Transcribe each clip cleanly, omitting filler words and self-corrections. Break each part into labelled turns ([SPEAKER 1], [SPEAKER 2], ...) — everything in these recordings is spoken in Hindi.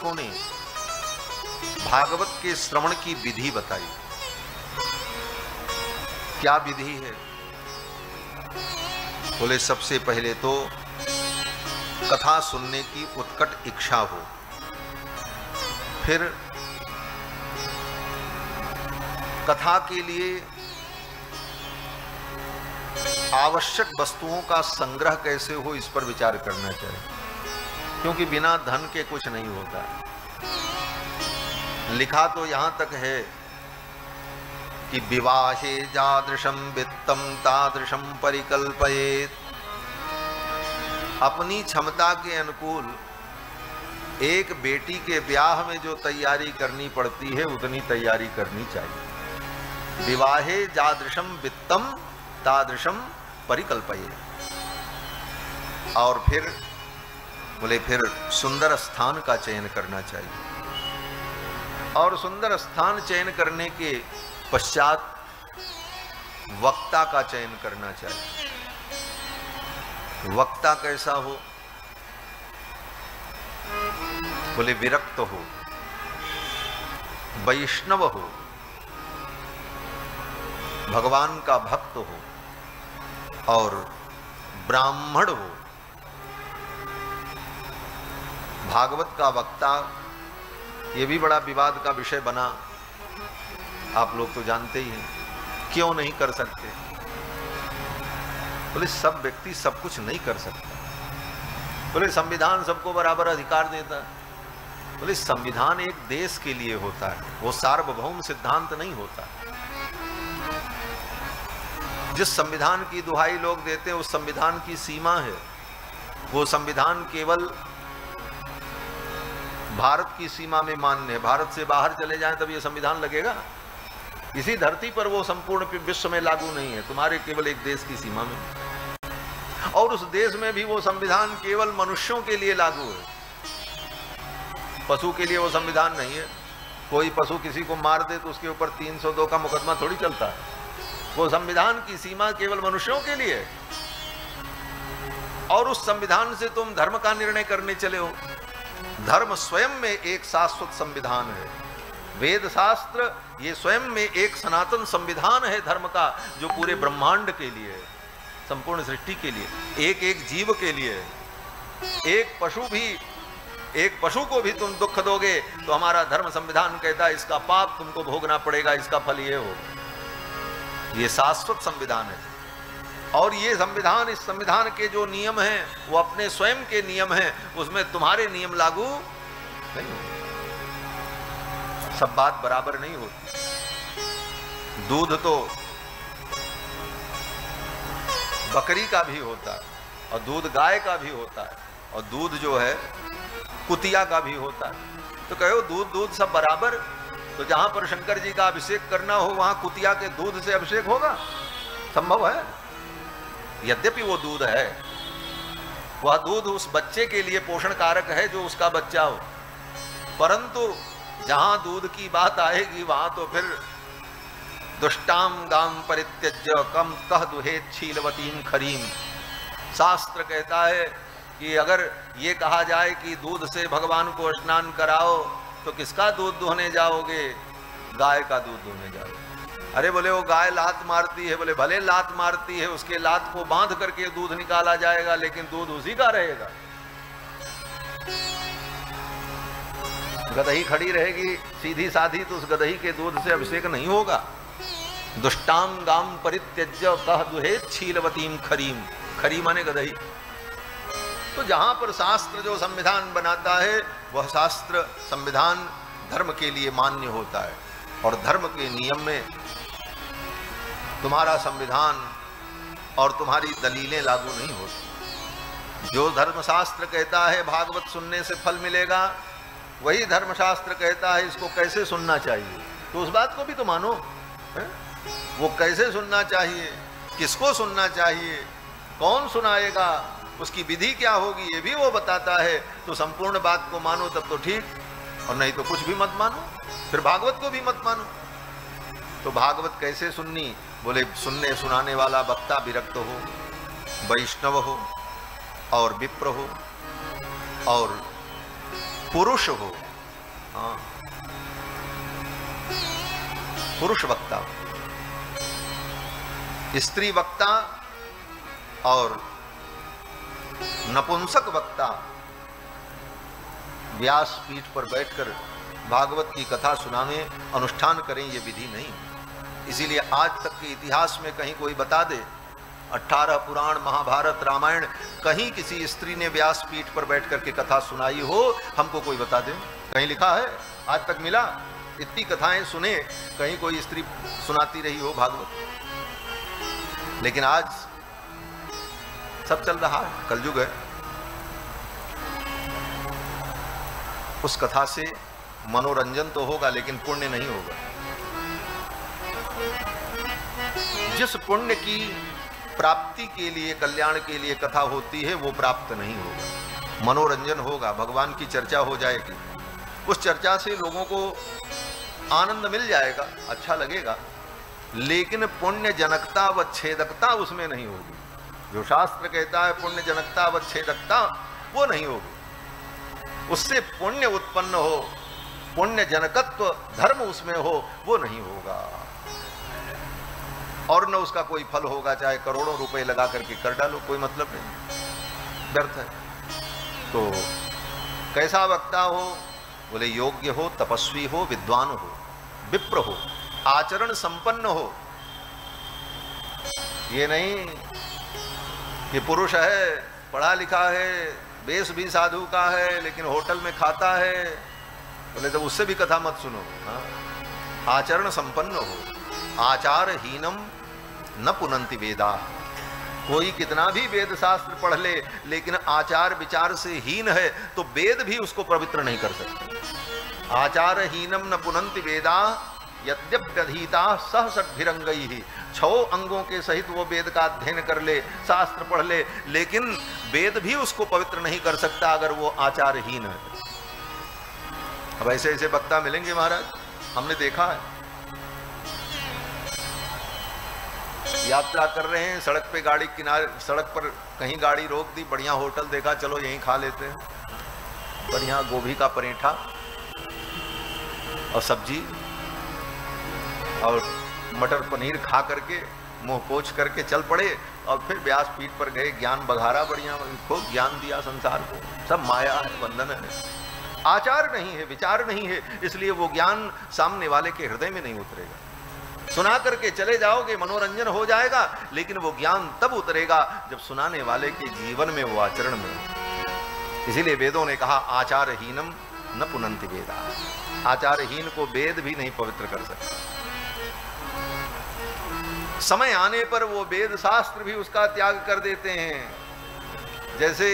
[SPEAKER 1] दार्शनिकों ने भागवत के श्रवण की विधि बताई। क्या विधि है? बोले सबसे पहले तो कथा सुनने की उत्कट इच्छा हो, फिर कथा के लिए आवश्यक वस्तुओं का संग्रह कैसे हो, इस पर विचार करना चाहिए, क्योंकि बिना धन के कुछ नहीं होता। लिखा तो यहां तक है कि विवाहे जादृशम वित्तम तादृशम परिकल्पयेत। अपनी क्षमता के अनुकूल एक बेटी के ब्याह में जो तैयारी करनी पड़ती है उतनी तैयारी करनी चाहिए। विवाहे जादृशम वित्तम तादृशम परिकल्पयेत। और फिर बोले फिर सुंदर स्थान का चयन करना चाहिए, और सुंदर स्थान चयन करने के पश्चात वक्ता का चयन करना चाहिए। वक्ता कैसा हो? बोले विरक्त हो, वैष्णव हो, भगवान का भक्त हो और ब्राह्मण हो। भागवत का वक्ता ये भी बड़ा विवाद का विषय बना, आप लोग तो जानते ही हैं। क्यों नहीं कर सकते? बोले सब व्यक्ति सब कुछ नहीं कर सकता। बोले संविधान सबको बराबर अधिकार देता है। बोले संविधान एक देश के लिए होता है, वो सार्वभौम सिद्धांत नहीं होता। जिस संविधान की दुहाई लोग देते हैं उस संविधान की सीमा है। वो संविधान केवल भारत की सीमा में मान्य है। भारत से बाहर चले जाएं तब ये संविधान लगेगा। इसी धरती पर वो संपूर्ण विश्व में लागू नहीं है, तुम्हारे केवल एक देश की सीमा में। और उस देश में भी वो संविधान केवल मनुष्यों के लिए लागू है, पशु के लिए वो संविधान नहीं है। कोई पशु किसी को मार दे तो उसके ऊपर 302 का मुकदमा थोड़ी चलता है। वो संविधान की सीमा केवल मनुष्यों के लिए है। और उस संविधान से तुम धर्म का निर्णय करने चले हो। धर्म स्वयं में एक शाश्वत संविधान है। वेद शास्त्र ये स्वयं में एक सनातन संविधान है धर्म का, जो पूरे ब्रह्मांड के लिए है, संपूर्ण सृष्टि के लिए, एक एक जीव के लिए है। एक पशु को भी तुम दुख दोगे तो हमारा धर्म संविधान कहता है इसका पाप तुमको भोगना पड़ेगा, इसका फल ये हो। ये शाश्वत संविधान है। और ये संविधान, इस संविधान के जो नियम हैं वो अपने स्वयं के नियम हैं, उसमें तुम्हारे नियम लागू नहीं होते। सब बात बराबर नहीं होती। दूध तो बकरी का भी होता है, और दूध गाय का भी होता है, और दूध जो है कुतिया का भी होता है। तो कहो दूध सब बराबर। तो जहां पर शंकर जी का अभिषेक करना हो वहां कुतिया के दूध से अभिषेक होगा? संभव है? यद्यपि वो दूध है, वह दूध उस बच्चे के लिए पोषण कारक है जो उसका बच्चा हो, परंतु जहां दूध की बात आएगी वहां तो फिर दुष्टाम गाम परित्यज्य कम कह दुहेत शीलवतीम खरीम। शास्त्र कहता है कि अगर ये कहा जाए कि दूध से भगवान को स्नान कराओ तो किसका दूध दुहने जाओगे? गाय का दूध दुहने जाओगे। अरे बोले वो गाय लात मारती है। बोले भले लात मारती है, उसके लात को बांध करके दूध निकाला जाएगा, लेकिन दूध उसी का रहेगा। गदही खड़ी रहेगी सीधी साधी तो उस गदही के दूध से अभिषेक नहीं होगा। दुष्टाम गाम परित्यज्य कह दुहेत शीलवतीम खरीम। खरी माने गदही। तो जहां पर शास्त्र जो संविधान बनाता है वह शास्त्र संविधान धर्म के लिए मान्य होता है, और धर्म के नियम में तुम्हारा संविधान और तुम्हारी दलीलें लागू नहीं होती। जो धर्मशास्त्र कहता है भागवत सुनने से फल मिलेगा, वही धर्मशास्त्र कहता है इसको कैसे सुनना चाहिए, तो उस बात को भी तो मानो है? वो कैसे सुनना चाहिए, किसको सुनना चाहिए, कौन सुनाएगा, उसकी विधि क्या होगी, ये भी वो बताता है। तो संपूर्ण बात को मानो तब तो ठीक, और नहीं तो कुछ भी मत मानो, फिर भागवत को भी मत मानो। तो भागवत कैसे सुननी? बोले सुनने सुनाने वाला वक्ता विरक्त हो, वैष्णव हो, और विप्र हो, और पुरुष हो, हाँ, पुरुष वक्ता, स्त्री वक्ता और नपुंसक वक्ता व्यास पीठ पर बैठकर भागवत की कथा सुनाने अनुष्ठान करें, ये विधि नहीं। इसीलिए आज तक के इतिहास में कहीं कोई बता दे 18 पुराण, महाभारत, रामायण, कहीं किसी स्त्री ने व्यास पीठ पर बैठकर के कथा सुनाई हो, हमको कोई बता दे। कहीं लिखा है? आज तक मिला? इतनी कथाएं सुने, कहीं कोई स्त्री सुनाती रही हो भागवत? लेकिन आज सब चल रहा है, कलयुग है। उस कथा से मनोरंजन तो होगा लेकिन पुण्य नहीं होगा। जिस पुण्य की प्राप्ति के लिए, कल्याण के लिए कथा होती है, वो प्राप्त नहीं होगा। मनोरंजन होगा, भगवान की चर्चा हो जाएगी, उस चर्चा से लोगों को आनंद मिल जाएगा, अच्छा लगेगा, लेकिन पुण्य जनकता व छेदकता उसमें नहीं होगी। जो शास्त्र कहता है पुण्य जनकता व छेदकता, वो नहीं होगी। उससे पुण्य उत्पन्न हो, पुण्य जनकत्व धर्म उसमें हो, वो नहीं होगा, और न उसका कोई फल होगा। चाहे करोड़ों रुपए लगा करके कर डालो, कोई मतलब नहीं, व्यर्थ है। तो कैसा वक्ता हो? बोले योग्य हो, तपस्वी हो, विद्वान हो, विप्र हो, आचरण संपन्न हो। ये नहीं कि पुरुष है, पढ़ा लिखा है, वेश भी साधु का है, लेकिन होटल में खाता है, बोले तो उससे भी कथा मत सुनो। हाँ? आचरण संपन्न हो। आचारहीनम न पुनंति वेदा। कोई कितना भी वेद शास्त्र पढ़ ले, लेकिन आचार विचार से हीन है तो वेद भी उसको पवित्र नहीं कर सकते। आचारहीनम न पुनंति वेदा यद्यप्यधीता सहसद्भिरंगैहि। 6 अंगों के सहित वो वेद का अध्ययन कर ले, शास्त्र पढ़ ले, लेकिन वेद भी उसको पवित्र नहीं कर सकता अगर वो आचारहीन है। अब ऐसे ऐसे वक्ता मिलेंगे महाराज, हमने देखा है। यात्रा कर रहे हैं, सड़क पे गाड़ी किनारे, सड़क पर कहीं गाड़ी रोक दी, बढ़िया होटल देखा, चलो यहीं खा लेते हैं, बढ़िया गोभी का पराठा और सब्जी और मटर पनीर खा करके मुंह पोंछ करके चल पड़े, और फिर व्यास पीठ पर गए, ज्ञान बघारा, बढ़िया खूब ज्ञान दिया संसार को। सब माया है, बंधन है, आचार नहीं है, विचार नहीं है, इसलिए वो ज्ञान सामने वाले के हृदय में नहीं उतरेगा। सुना करके चले जाओगे, मनोरंजन हो जाएगा, लेकिन वो ज्ञान तब उतरेगा जब सुनाने वाले के जीवन में, वो आचरण में हो। इसीलिए वेदों ने कहा आचारहीनम न पुनंति वेदा। आचारहीन को वेद भी नहीं पवित्र कर सकता। समय आने पर वो वेद शास्त्र भी उसका त्याग कर देते हैं। जैसे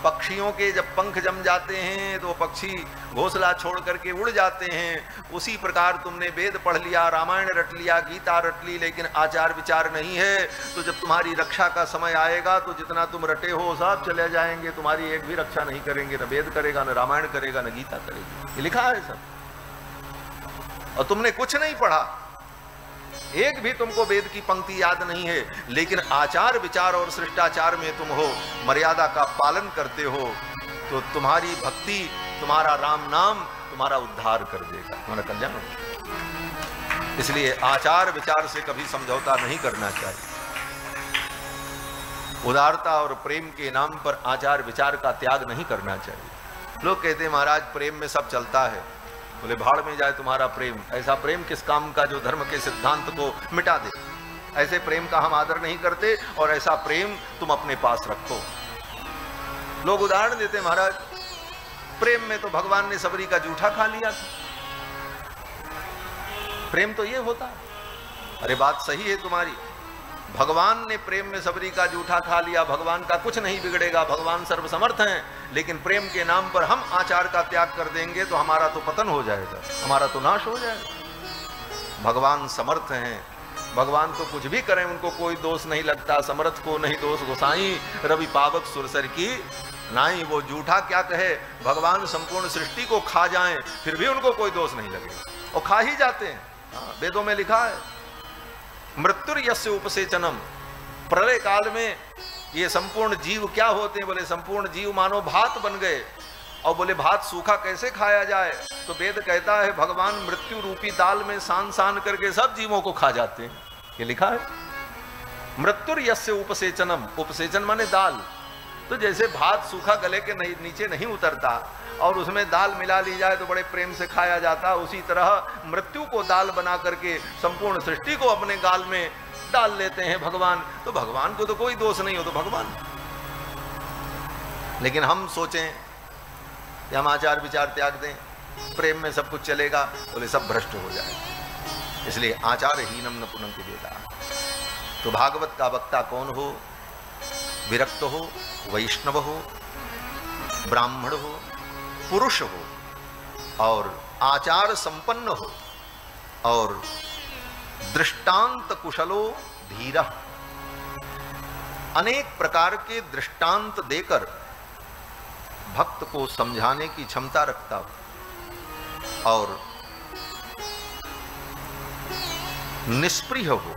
[SPEAKER 1] पक्षियों के जब पंख जम जाते हैं तो पक्षी घोंसला छोड़ करके उड़ जाते हैं, उसी प्रकार तुमने वेद पढ़ लिया, रामायण रट लिया, गीता रट ली, लेकिन आचार विचार नहीं है, तो जब तुम्हारी रक्षा का समय आएगा तो जितना तुम रटे हो सब चले जाएंगे, तुम्हारी एक भी रक्षा नहीं करेंगे, न वेद करेगा, न रामायण करेगा, न गीता करेगी। ये लिखा है सब। और तुमने कुछ नहीं पढ़ा, एक भी तुमको वेद की पंक्ति याद नहीं है, लेकिन आचार विचार और शिष्टाचार में तुम हो, मर्यादा का पालन करते हो, तो तुम्हारी भक्ति, तुम्हारा राम नाम तुम्हारा उद्धार कर देगा, तुम्हारा कल्याण होगा। इसलिए आचार विचार से कभी समझौता नहीं करना चाहिए। उदारता और प्रेम के नाम पर आचार विचार का त्याग नहीं करना चाहिए। लोग कहते हैं महाराज प्रेम में सब चलता है। बोले भाड़ में जाए तुम्हारा प्रेम। ऐसा प्रेम किस काम का जो धर्म के सिद्धांत को मिटा दे। ऐसे प्रेम का हम आदर नहीं करते, और ऐसा प्रेम तुम अपने पास रखो। लोग उदाहरण देते महाराज प्रेम में तो भगवान ने सबरी का जूठा खा लिया था, प्रेम तो ये होता है। अरे बात सही है तुम्हारी, भगवान ने प्रेम में सबरी का जूठा खा लिया, भगवान का कुछ नहीं बिगड़ेगा, भगवान सर्वसमर्थ हैं, लेकिन प्रेम के नाम पर हम आचार का त्याग कर देंगे तो हमारा तो पतन हो जाएगा, हमारा तो नाश हो जाएगा। भगवान समर्थ हैं, भगवान तो कुछ भी करें उनको कोई दोष नहीं लगता। समर्थ को नहीं दोष गोसाई, रवि पावक सुरसर की नाई। वो जूठा क्या कहे, भगवान संपूर्ण सृष्टि को खा जाएं फिर भी उनको कोई दोष नहीं लगेगा, और खा ही जाते हैं। वेदों में लिखा है मृत्युर यस्य उपसेचनम। प्रलय काल में ये संपूर्ण जीव क्या होते हैं, बोले संपूर्ण जीव मानो भात बन गए, और बोले भात सूखा कैसे खाया जाए, तो वेद कहता है भगवान मृत्यु रूपी दाल में सान सान करके सब जीवों को खा जाते हैं। ये लिखा है, मृत्युर यस्य उपसेचनम, उपसेचन माने दाल। तो जैसे भात सूखा गले के नीचे नहीं उतरता और उसमें दाल मिला ली जाए तो बड़े प्रेम से खाया जाता, उसी तरह मृत्यु को दाल बना करके संपूर्ण सृष्टि को अपने गाल में डाल लेते हैं भगवान। तो भगवान को तो कोई दोष नहीं हो, तो भगवान। लेकिन हम सोचें कि हम आचार विचार त्याग दें, प्रेम में सब कुछ चलेगा, बोले सब भ्रष्ट हो जाए। इसलिए आचार हीनम न पुनंति वेदा। तो भागवत का वक्ता कौन हो? विरक्त हो, वैष्णव हो, ब्राह्मण हो, पुरुष हो और आचार संपन्न हो और दृष्टांत कुशलो धीरा। अनेक प्रकार के दृष्टांत देकर भक्त को समझाने की क्षमता रखता हो और निष्प्रिय हो,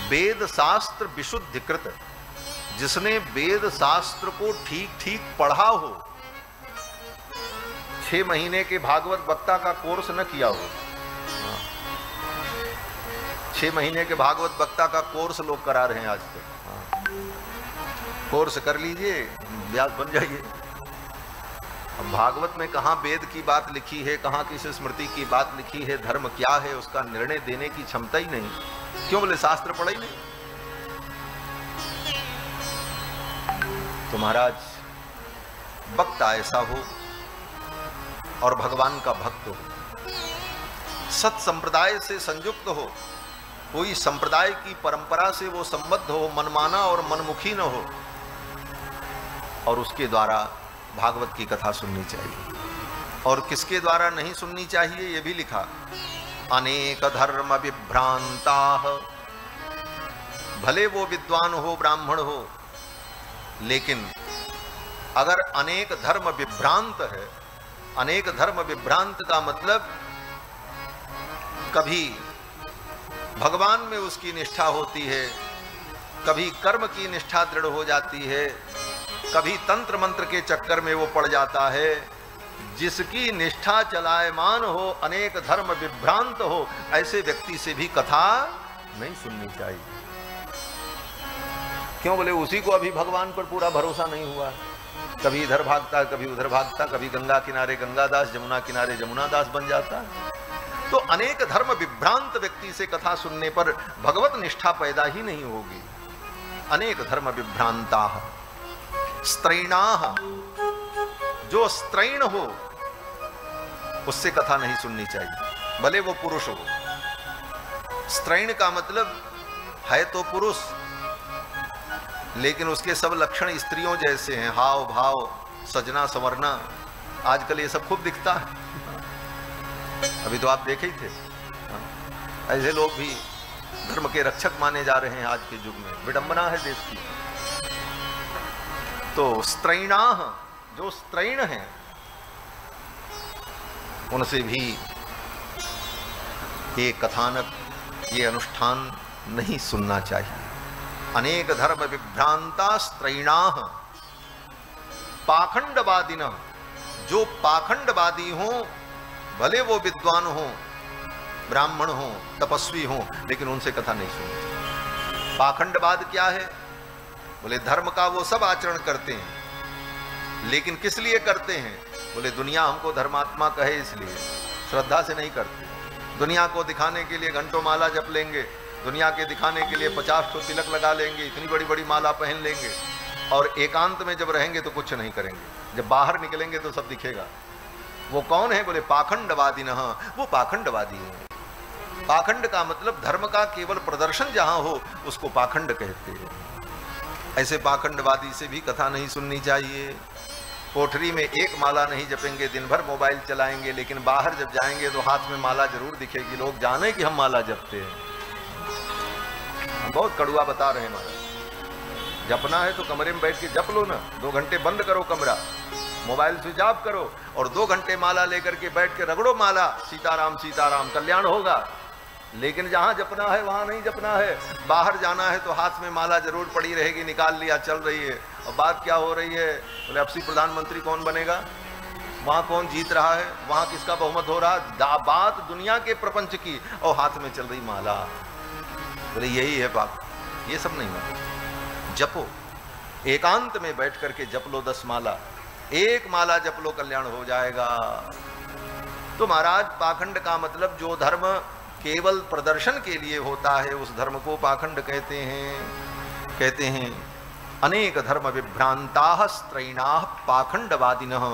[SPEAKER 1] वेद शास्त्र विशुद्धिकृत, जिसने वेद शास्त्र को ठीक ठीक पढ़ा हो, 6 महीने के भागवत वक्ता का कोर्स न किया हो। 6 महीने के भागवत वक्ता का कोर्स लोग करा रहे हैं आज तक। कोर्स कर लीजिए, व्यास बन जाइए। अब भागवत में कहाँ वेद की बात लिखी है, कहाँ किसी स्मृति की बात लिखी है, धर्म क्या है, उसका निर्णय देने की क्षमता ही नहीं। क्यों? बोले शास्त्र पढ़ा ही नहीं। तो महाराज वक्ता ऐसा हो और भगवान का भक्त हो, सत संप्रदाय से संयुक्त हो, कोई संप्रदाय की परंपरा से वो संबद्ध हो, मनमाना और मनमुखी न हो, और उसके द्वारा भागवत की कथा सुननी चाहिए। और किसके द्वारा नहीं सुननी चाहिए ये भी लिखा, अनेक धर्म विभ्रांता, भले वो विद्वान हो, ब्राह्मण हो, लेकिन अगर अनेक धर्म विभ्रांत है, अनेक धर्म विभ्रांत का मतलब कभी भगवान में उसकी निष्ठा होती है, कभी कर्म की निष्ठा दृढ़ हो जाती है, कभी तंत्र मंत्र के चक्कर में वो पड़ जाता है। जिसकी निष्ठा चलायमान हो, अनेक धर्म विभ्रांत हो, ऐसे व्यक्ति से भी कथा नहीं सुननी चाहिए। क्यों? बोले उसी को अभी भगवान पर पूरा भरोसा नहीं हुआ, कभी इधर भागता, कभी उधर भागता, कभी गंगा किनारे गंगादास, जमुना किनारे जमुनादास बन जाता। तो अनेक धर्म विभ्रांत व्यक्ति से कथा सुनने पर भगवत निष्ठा पैदा ही नहीं होगी। अनेक धर्म विभ्रांता स्त्रैणाः, जो स्त्रैण हो उससे कथा नहीं सुननी चाहिए, भले वो पुरुष हो। स्त्रैण का मतलब है तो पुरुष, लेकिन उसके सब लक्षण स्त्रियों जैसे हैं, हाव भाव, सजना संवरना। आजकल ये सब खूब दिखता है, अभी तो आप देखे ही थे। ऐसे लोग भी धर्म के रक्षक माने जा रहे हैं आज के युग में, विडंबना है देश की। तो स्त्रैणाः, जो स्त्रैण हैं, उनसे भी ये कथानक, ये अनुष्ठान नहीं सुनना चाहिए। अनेक धर्म विभ्रांता स्त्रैणाः पाखंडवादिनः, जो पाखंडवादी हों, भले वो विद्वान हों, ब्राह्मण हों, तपस्वी हों, लेकिन उनसे कथा नहीं सुननी। पाखंडवाद क्या है? बोले धर्म का वो सब आचरण करते हैं, लेकिन किस लिए करते हैं? बोले दुनिया हमको धर्मात्मा कहे इसलिए, श्रद्धा से नहीं करते। दुनिया को दिखाने के लिए घंटों माला जप लेंगे, दुनिया के दिखाने के लिए 50 तिलक लगा लेंगे, इतनी बड़ी बड़ी माला पहन लेंगे, और एकांत में जब रहेंगे तो कुछ नहीं करेंगे। जब बाहर निकलेंगे तो सब दिखेगा। वो कौन है? बोले पाखंडवादिनः, वो पाखंडवादी है। पाखंड का मतलब धर्म का केवल प्रदर्शन जहां हो उसको पाखंड कहते हैं। ऐसे पाखंडवादी से भी कथा नहीं सुननी चाहिए। कोठरी में एक माला नहीं जपेंगे, दिन भर मोबाइल चलाएंगे, लेकिन बाहर जब जाएंगे तो हाथ में माला जरूर दिखेगी, लोग जाने कि हम माला जपते हैं। हम बहुत कड़ुआ बता रहे हैं महाराज। जपना है तो कमरे में बैठ के जप लो ना, 2 घंटे बंद करो कमरा, मोबाइल स्विच ऑफ करो और 2 घंटे माला लेकर के बैठ के रगड़ो माला, सीताराम सीताराम, कल्याण होगा। लेकिन जहाँ जपना है वहाँ नहीं जपना है। बाहर जाना है तो हाथ में माला जरूर पड़ी रहेगी, निकाल लिया, चल रही है। और बात क्या हो रही है, बोले अब से प्रधानमंत्री कौन बनेगा, वहाँ कौन जीत रहा है, वहाँ किसका बहुमत हो रहा, बात दुनिया के प्रपंच की, और हाथ में चल रही माला। बोले यही है बात, ये सब नहीं है। जपो, एकांत में बैठ करके जप लो 10 माला, एक माला जप लो, कल्याण हो जाएगा। तो महाराज पाखंड का मतलब जो धर्म केवल प्रदर्शन के लिए होता है उस धर्म को पाखंड कहते हैं। कहते हैं अनेक धर्म विभ्रांता स्त्रैणा पाखंडवादिनः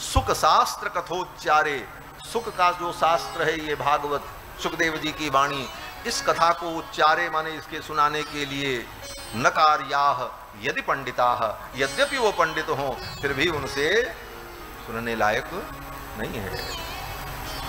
[SPEAKER 1] सुख शास्त्र कथोच्चारे। सुख का जो शास्त्र है ये भागवत सुखदेव जी की वाणी, इस कथा को उच्चारे माने इसके सुनाने के लिए नकार्याः यदि पंडिताः, यद्यपि वो पंडित हों फिर भी उनसे सुनने लायक नहीं है।